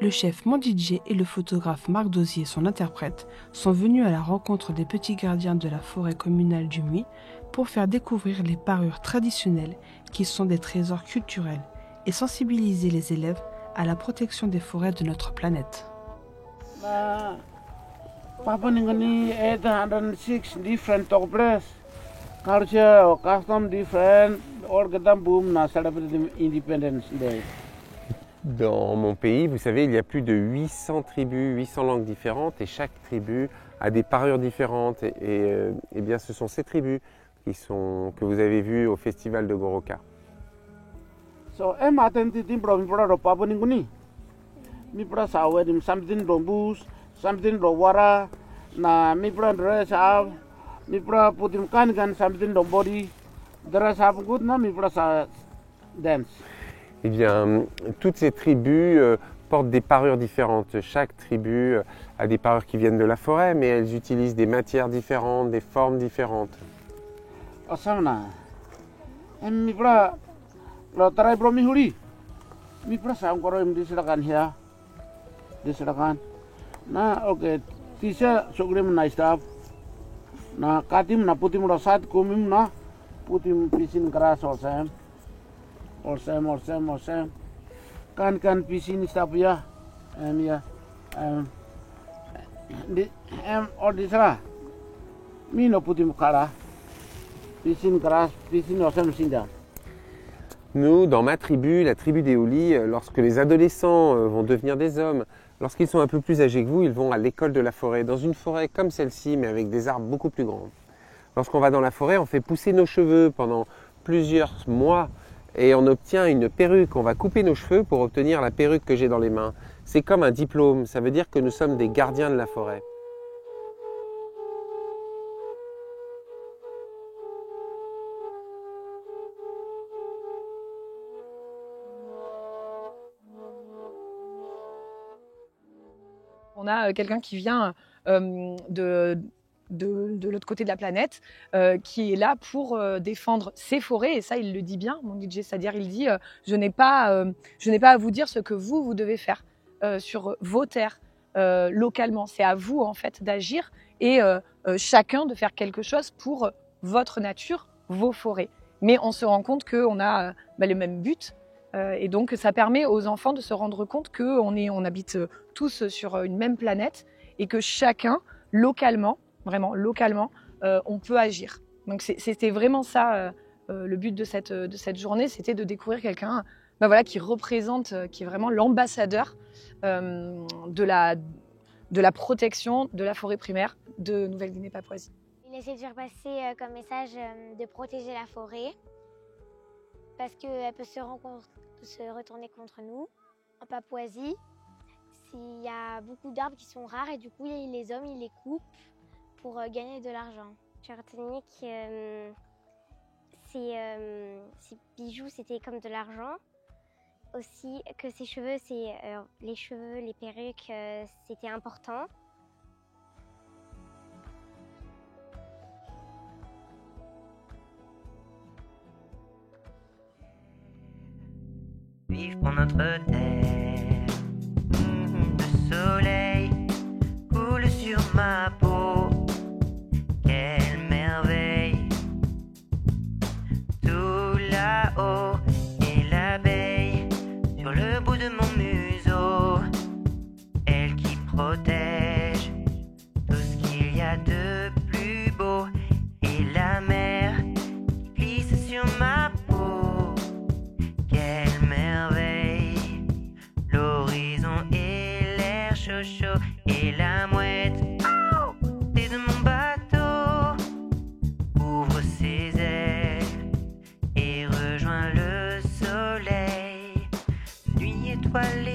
Le chef Mondidje et le photographe Marc Dosier, son interprète, sont venus à la rencontre des petits gardiens de la forêt communale du Muy pour faire découvrir les parures traditionnelles qui sont des trésors culturels et sensibiliser les élèves à la protection des forêts de notre planète. Papua Ningani 806 different place, culture, custom different, all gedam boom na celebrate Independence Day. Dans mon pays, vous savez, il y a plus de 800 tribus, 800 langues différentes et chaque tribu a des parures différentes. Et bien, ce sont ces tribus que vous avez vues au festival de Goroka. So, attention from Papua Ningani. Mi pra sawe dim something dombus, something wara, na mi pra dress up, mi pra putim kan something body, dress up good na mi pra sa dance. Eh bien, toutes ces tribus portent des parures différentes. Chaque tribu a des parures qui viennent de la forêt, mais elles utilisent des matières différentes, des formes différentes. Osamna, mi pra lo tarai pro mi huri, mi pra sa ngoro im disirakan hia, disirakan. Na oke, tisa sogrim na staff, na katim na putim rosat kumim na putim pisin keras osam. Orsem. Kan pisin staff ya, ordisra. Mi no putim kara, pisin keras, pisin osam sinda. Nous, dans ma tribu, la tribu des Huli, lorsque les adolescents vont devenir des hommes, lorsqu'ils sont un peu plus âgés que vous, ils vont à l'école de la forêt, dans une forêt comme celle-ci, mais avec des arbres beaucoup plus grands. Lorsqu'on va dans la forêt, on fait pousser nos cheveux pendant plusieurs mois et on obtient une perruque. On va couper nos cheveux pour obtenir la perruque que j'ai dans les mains. C'est comme un diplôme, ça veut dire que nous sommes des gardiens de la forêt. On a quelqu'un qui vient de l'autre côté de la planète, qui est là pour défendre ces forêts, et ça il le dit bien, Mondidje, c'est-à-dire il dit je n'ai pas à vous dire ce que vous devez faire sur vos terres localement, c'est à vous en fait d'agir et chacun de faire quelque chose pour votre nature, vos forêts. Mais on se rend compte qu'on a le même but. Et donc ça permet aux enfants de se rendre compte qu'on habite tous sur une même planète et que chacun, localement, vraiment localement, on peut agir. Donc c'était vraiment ça le but de cette journée, c'était de découvrir quelqu'un qui représente, qui est vraiment l'ambassadeur de la protection de la forêt primaire de Nouvelle-Guinée-Papouasie. Il essaie de faire passer comme message de protéger la forêt parce qu'elle peut se retourner contre nous. En Papouasie, il y a beaucoup d'arbres qui sont rares et du coup les hommes ils les coupent pour gagner de l'argent. J'ai retenu que ces bijoux c'était comme de l'argent. Aussi que ses cheveux, les cheveux, les perruques, c'était important. Vive pour notre terre, le soleil coule sur ma peau, quelle merveille. Tout là-haut et l'abeille sur le bout de mon museau, elle qui protège tout ce qu'il y a de plus beau, et la mer qui glisse sur ma peau, quelle merveille. L'horizon et l'air chaud et la mouette côté de mon bateau ouvre ses ailes et rejoint le soleil, nuit étoilée.